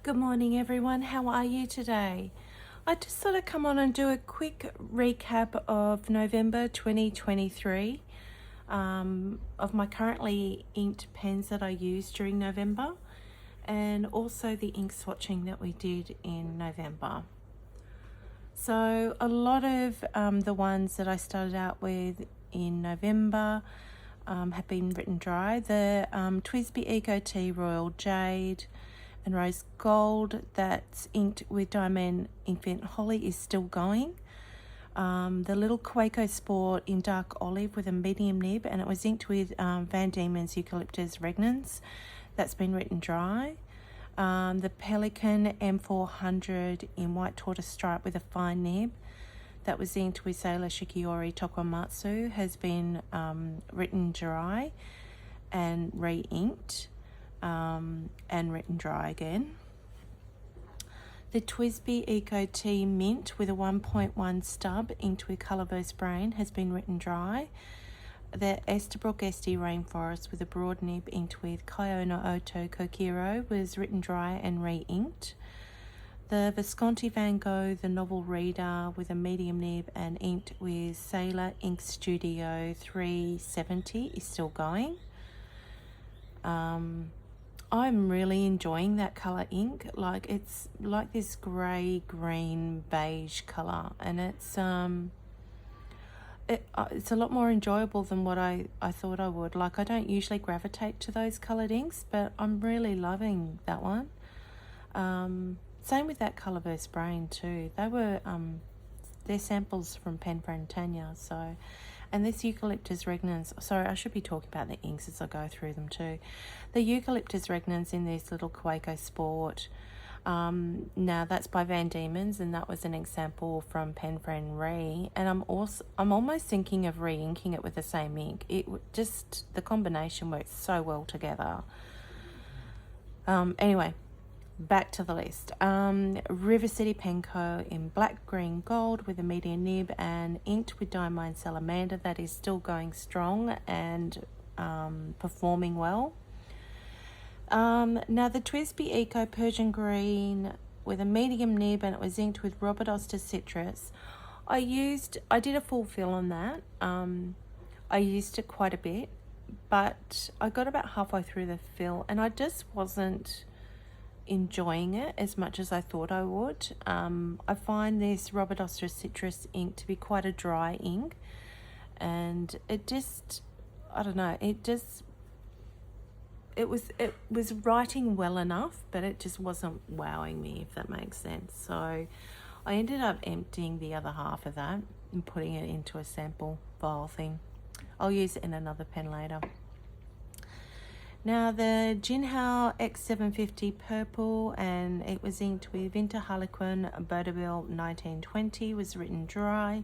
Good morning everyone, how are you today? I just thought I'd come on and do a quick recap of November 2023 of my currently inked pens that I used during November, and also the ink swatching that we did in November. So a lot of the ones that I started out with in November have been written dry. The TWSBI Eco Tea Royal Jade and Rose Gold that's inked with Diamond Infant Holly is still going. The little Quaco Sport in dark olive with a medium nib, and it was inked with Van Diemen's Eucalyptus Regnans, that's been written dry. The Pelican M400 in white tortoise stripe with a fine nib, that was inked with Sailor Shikiori Tokomatsu, has been written dry and re-inked and written dry again. The TWSBI Eco Tea Mint with a 1.1 stub inked with Colourverse Brain has been written dry. The Estabrook SD Rainforest with a broad nib inked with Kyono Oto Kokiro was written dry and re-inked. The Visconti Van Gogh, the novel reader with a medium nib and inked with Sailor Ink Studio 370 is still going. I'm really enjoying that colour ink. Like, it's like this grey, green, beige colour, and it's a lot more enjoyable than what I thought I would. Like, I don't usually gravitate to those coloured inks, but I'm really loving that one. Same with that Colourverse Brain too. They were they're samples from pen friend Tanja. So, and this Eucalyptus Regnans, sorry, I should be talking about the inks as I go through them too. The Eucalyptus Regnans in this little Quaco Sport. Now that's by Van Diemen's, and that was an example from pen friend Ree. And I'm almost thinking of re-inking it with the same ink. Just the combination works so well together. Anyway, back to the list. River City Penco in black, green, gold with a medium nib and inked with Diamine Salamander, that is still going strong and performing well. Now the TWSBI Eco Persian Green with a medium nib, and it was inked with Robert Oster Citrus. I did a full fill on that. I used it quite a bit, but I got about halfway through the fill and I just wasn't enjoying it as much as I thought I would. I find this Robert Oster Citrus ink to be quite a dry ink, and it just, I don't know, it was writing well enough, but it just wasn't wowing me, if that makes sense. So I ended up emptying the other half of that and putting it into a sample vial thing. I'll use it in another pen later. Now the Jinhao X750 Purple, and it was inked with Winter Harlequin Baudeville 1920, was written dry.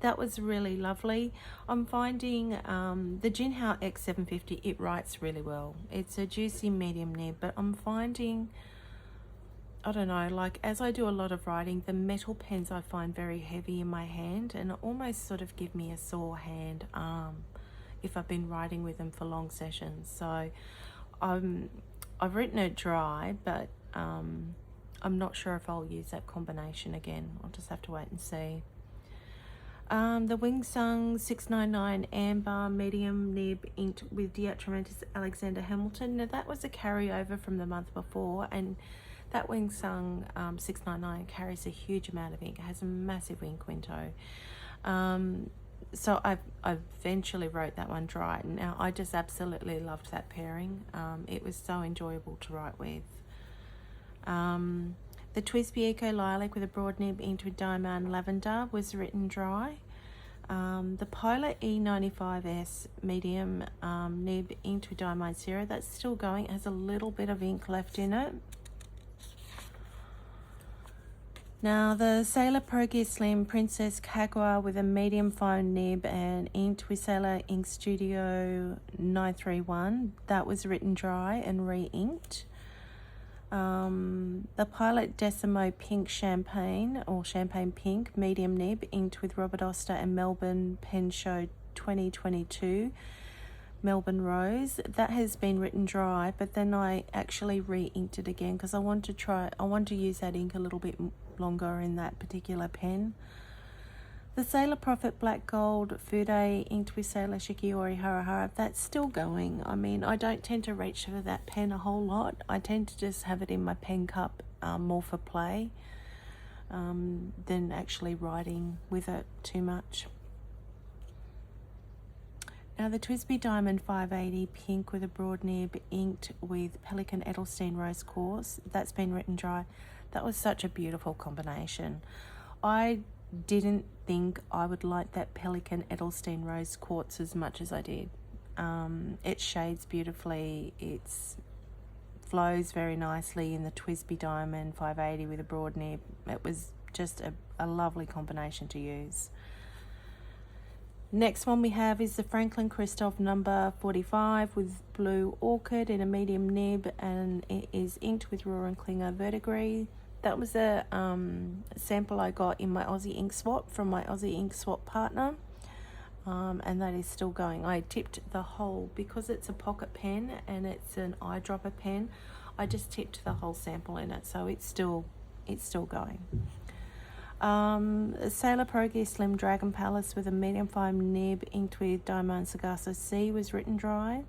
That was really lovely. I'm finding the Jinhao X750, it writes really well. It's a juicy medium nib, but I'm finding, I don't know, like as I do a lot of writing, the metal pens I find very heavy in my hand and almost sort of give me a sore hand arm if I've been writing with them for long sessions. So I've written it dry, but I'm not sure if I'll use that combination again. I'll just have to wait and see. The Wing Sung 699 Amber medium nib inked with Diatramentis Alexander Hamilton. Now that was a carryover from the month before, and that Wing Sung 699 carries a huge amount of ink. It has a massive ink window. So I eventually wrote that one dry. Now I just absolutely loved that pairing. It was so enjoyable to write with. The TWSBI Eco Lilac with a broad nib inked with Diamond Lavender was written dry. The Pilot E95S medium nib inked with Diamond Zero, that's still going. It has a little bit of ink left in it. Now the Sailor Pro Gear Slim Princess Kagwa with a medium fine nib and inked with Sailor Ink Studio 931, that was written dry and re-inked. The Pilot Decimo Pink Champagne, or Champagne Pink, medium nib, inked with Robert Oster and Melbourne Pen Show 2022, Melbourne Rose. That has been written dry, but then I actually re-inked it again because I want to use that ink a little bit longer in that particular pen. The Sailor Prophet Black Gold Fude inked with Sailor Shikiori Harahara, that's still going. I mean, I don't tend to reach for that pen a whole lot. I tend to just have it in my pen cup more for play than actually writing with it too much. Now the TWSBI Diamond 580 Pink with a broad nib inked with Pelican Edelstein Rose Quartz, that's been written dry. That was such a beautiful combination. I didn't think I would like that Pelican Edelstein Rose Quartz as much as I did. It shades beautifully, it flows very nicely in the TWSBI Diamond 580 with a broad nib. It was just a lovely combination to use. Next one we have is the Franklin Christoph number 45 with Blue Orchid in a medium nib, and it is inked with Raw and Klinger Verdigris. That was a sample I got in my Aussie Ink Swap from my Aussie Ink Swap partner, and that is still going. I tipped the whole, because it's a pocket pen and it's an eyedropper pen, I just tipped the whole sample in it, so it's still going. Sailor Pro Gear Slim Dragon Palace with a medium fine nib inked with Diamond Sargasso C was written dry.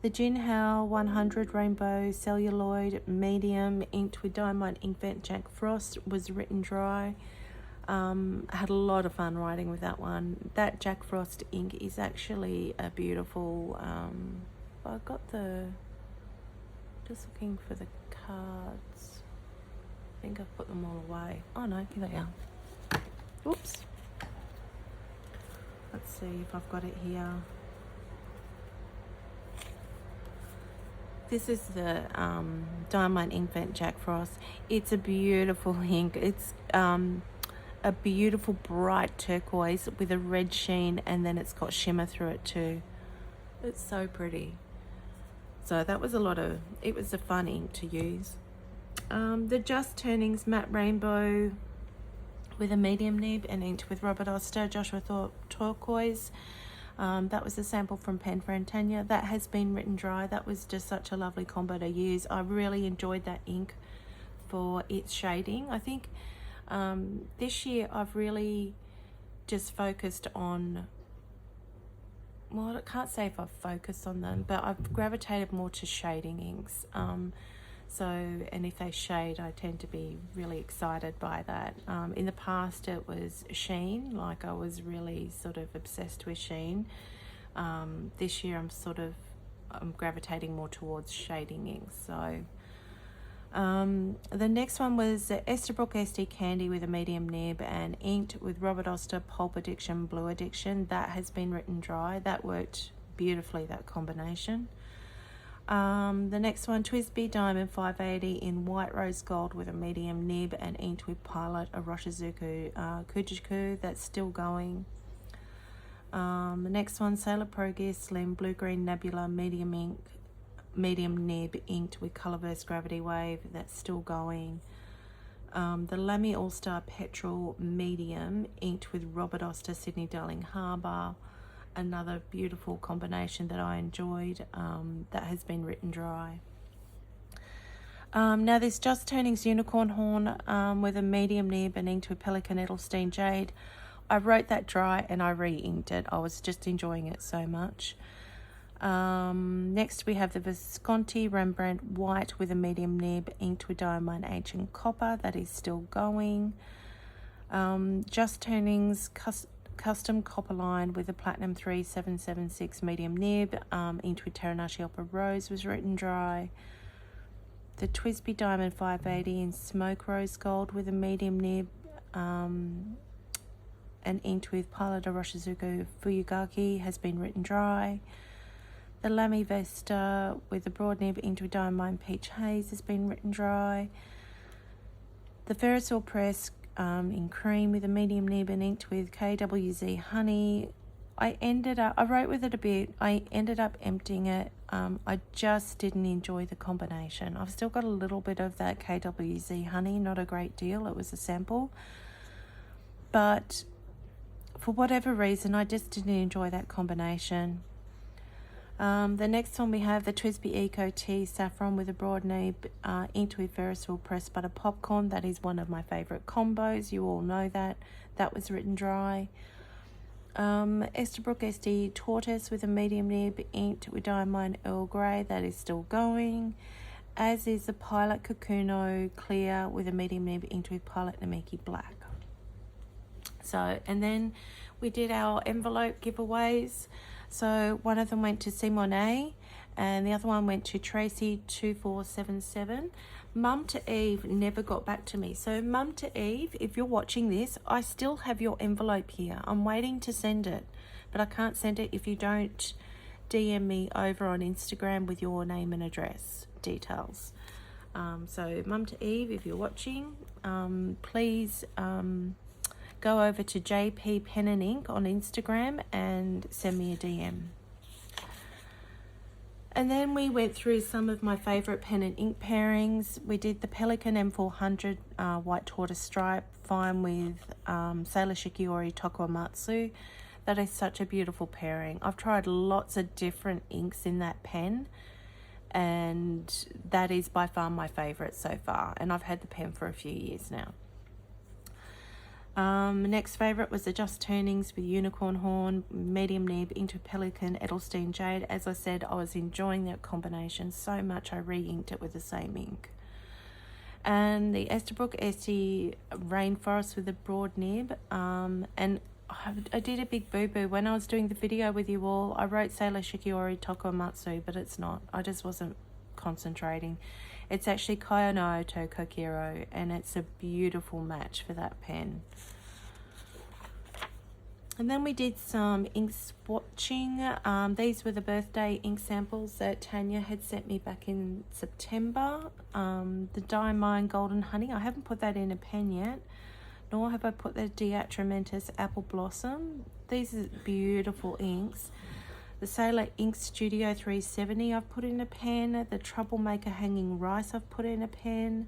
The Jinhao 100 Rainbow Celluloid Medium inked with Diamond Inkvent Jack Frost was written dry. Had a lot of fun writing with that one. That Jack Frost ink is actually a beautiful, I got just looking for the cards. I think I've put them all away. Oh no, here they are. Oops. Let's see if I've got it here. This is the Diamond Inkvent Jack Frost. It's a beautiful ink. It's a beautiful bright turquoise with a red sheen, and then it's got shimmer through it too. It's so pretty. So that was it was a fun ink to use. The Just Turnings Matte Rainbow with a medium nib and inked with Robert Oster, Joshua Thorpe Turquoise. That was a sample from Pen Friend Tanja. That has been written dry. That was just such a lovely combo to use. I really enjoyed that ink for its shading. I think this year I've really just focused on, well, I can't say if I've focused on them, but I've gravitated more to shading inks. And if they shade, I tend to be really excited by that. In the past, it was sheen, like I was really sort of obsessed with sheen. This year, I'm gravitating more towards shading inks. So the next one was Esterbrook SD Candy with a medium nib and inked with Robert Oster Pulp Addiction Blue Addiction. That has been written dry. That worked beautifully, that combination. The next one, TWSBI Diamond 580 in White Rose Gold with a medium nib and inked with Pilot Aroshizuku Kujiku. That's still going. The next one, Sailor Pro Gear Slim Blue Green Nebula medium nib inked with Colorverse Gravity Wave. That's still going. The Lamy All Star Petrol medium inked with Robert Oster Sydney Darling Harbour. Another beautiful combination that I enjoyed, that has been written dry. Now there's Just Turnings Unicorn Horn with a medium nib and inked with Pelican Edelstein Jade. I wrote that dry and I re-inked it. I was just enjoying it so much. Next we have the Visconti Rembrandt White with a medium nib inked with Diamond Ancient Copper. That is still going. Just Turnings Custom Copper Line with a Platinum 3776 medium nib inked with Teranashi Opera Rose was written dry. The TWSBI Diamond 580 in Smoke Rose Gold with a medium nib and inked with Pilot Aroshizuku Fuyugaki has been written dry. The Lamy Vesta with a broad nib inked with Diamond Peach Haze has been written dry. The Ferrisville Press in cream with a medium nib and inked with KWZ Honey. I wrote with it a bit. I ended up emptying it. I just didn't enjoy the combination. I've still got a little bit of that KWZ Honey, not a great deal. It was a sample. But for whatever reason, I just didn't enjoy that combination. The next one we have the Twisby Eco Tea Saffron with a broad nib, inked with Ferris wheel pressed butter popcorn. That is one of my favourite combos. You all know that. That was written dry. Esterbrook SD Tortoise with a medium nib, inked with Diamond Earl Grey. That is still going. As is the Pilot Kakuno Clear with a medium nib, inked with Pilot Namiki Black. So, and then we did our envelope giveaways. So one of them went to Simone and the other one went to Tracy2477. Mum to Eve never got back to me. So Mum to Eve, if you're watching this, I still have your envelope here. I'm waiting to send it, but I can't send it if you don't DM me over on Instagram with your name and address details. So Mum to Eve, if you're watching, please go over to JP Pen and Ink on Instagram and send me a DM. And then we went through some of my favourite pen and ink pairings. We did the Pelikan M400 White Tortoise Stripe fine with Sailor Shikiori Tokuamatsu. That is such a beautiful pairing. I've tried lots of different inks in that pen, and that is by far my favourite so far. And I've had the pen for a few years now. Next favourite was the Just Turnings with Unicorn Horn, medium nib, into Pelikan Edelstein Jade. As I said, I was enjoying that combination so much I re-inked it with the same ink. And the Esterbrook Essie Rainforest with a broad nib. And I did a big boo-boo. When I was doing the video with you all, I wrote Sailor Shikiori Tokuamatsu, but it's not. I just wasn't concentrating. It's actually Kayono Oto Kokiro, and it's a beautiful match for that pen. And then we did some ink swatching. These were the birthday ink samples that Tanja had sent me back in September. The Diamond Golden Honey, I haven't put that in a pen yet, nor have I put the Diatramentus Apple Blossom. These are beautiful inks. The Sailor Ink Studio 370 I've put in a pen. The Troublemaker Hanging Rice I've put in a pen.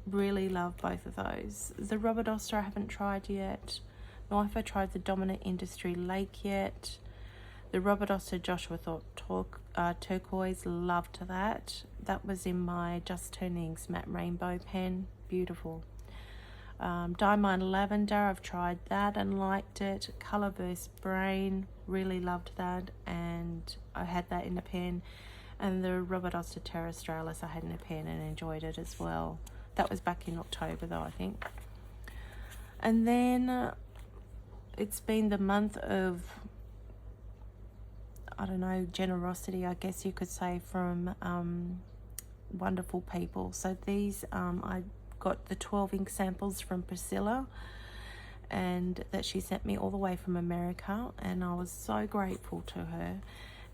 Really love both of those. The Robert Oster I haven't tried yet, nor have I tried the Dominant Industry Lake yet. The Robert Oster Joshua Thorpe Turquoise, loved that. That was in my Just Turnings Matte Rainbow pen. Beautiful. Diamond Lavender, I've tried that and liked it. Colorverse Brain, really loved that, and I had that in a pen. And the Robert Oster Terra Australis I had in a pen and enjoyed it as well. That was back in October though, I think. And then it's been the month of, I don't know, generosity, I guess you could say, from wonderful people. So these I got the 12 ink samples from Priscilla, and that she sent me all the way from America, and I was so grateful to her.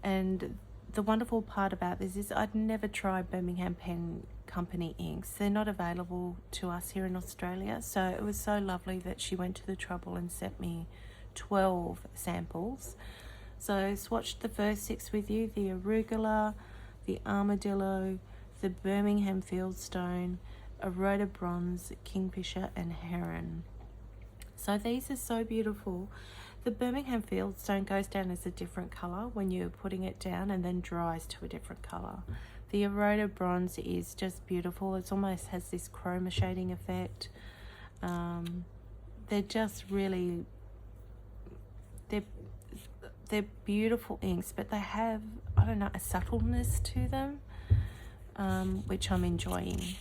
And the wonderful part about this is I'd never tried Birmingham Pen Company inks. They're not available to us here in Australia, so it was so lovely that she went to the trouble and sent me 12 samples. So I swatched the first 6 with you: the Arugula, the Armadillo, the Birmingham Fieldstone, a Rhoda Bronze, Kingfisher and Heron. So these are so beautiful. The Birmingham Fieldstone goes down as a different colour when you're putting it down and then dries to a different colour. The Rhoda Bronze is just beautiful. It almost has this chroma shading effect. They're just really, they're beautiful inks, but they have, I don't know, a subtleness to them, which I'm enjoying.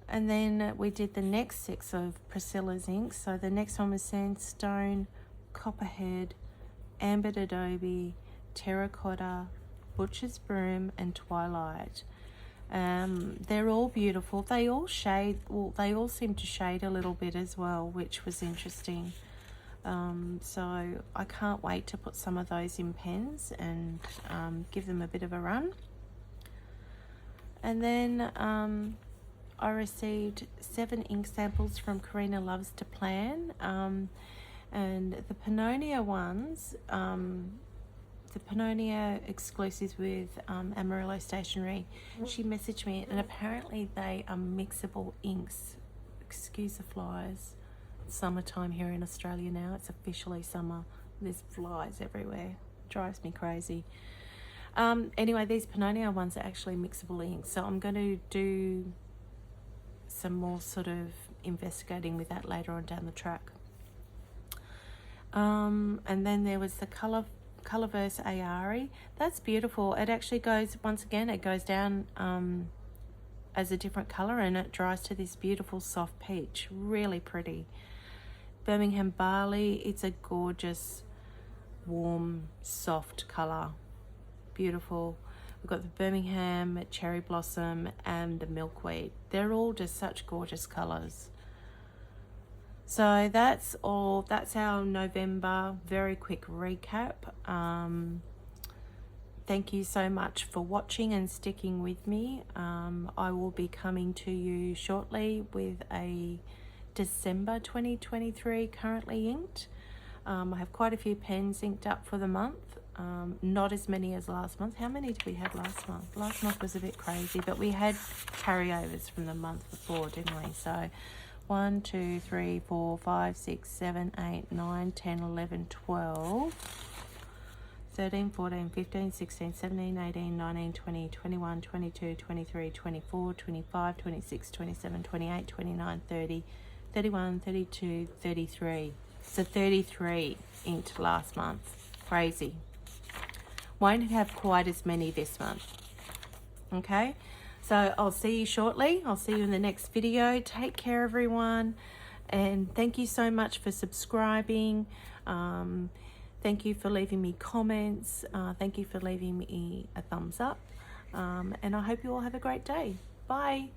And then we did the next 6 of Priscilla's inks. So the next one was Sandstone, Copperhead, Ambered Adobe, Terracotta, Butcher's Broom and Twilight. They're all beautiful. They all shade, well, they all seem to shade a little bit as well, which was interesting. So I can't wait to put some of those in pens and give them a bit of a run. And then I received 7 ink samples from Karyna Loves to Plan, and the Pannonia ones, the Pannonia exclusives with Amarillo Stationery, she messaged me, and apparently they are mixable inks. Excuse the flies. summertime here in Australia now. It's officially summer. There's flies everywhere. Drives me crazy. Anyway, these Pannonia ones are actually mixable inks, so I'm going to do some more sort of investigating with that later on down the track. And then there was the Colourverse Ayari. That's beautiful. It actually goes, once again, it goes down as a different colour, and it dries to this beautiful soft peach. Really pretty. Birmingham Barley. It's a gorgeous, warm, soft colour. Beautiful. We've got the Birmingham Cherry Blossom and the Milkweed. They're all just such gorgeous colours. So that's all. That's our November very quick recap. Thank you so much for watching and sticking with me. I will be coming to you shortly with a December 2023 currently inked. I have quite a few pens inked up for the month. Not as many as last month. How many did we have last month? Last month was a bit crazy, but we had carryovers from the month before, didn't we? So 1, 2, 3, 4, 5, 6, 7, 8, 9, 10, 11, 12, 13, 14, 15, 16, 17, 18, 19, 20, 21, 22, 23, 24, 25, 26, 27, 28, 29, 30, 31, 32, 33. So 33 inked last month. Crazy. Won't have quite as many this month. Okay, so I'll see you shortly. I'll see you in the next video. Take care, everyone, and thank you so much for subscribing. Thank you for leaving me comments. Thank you for leaving me a thumbs up, and I hope you all have a great day. Bye.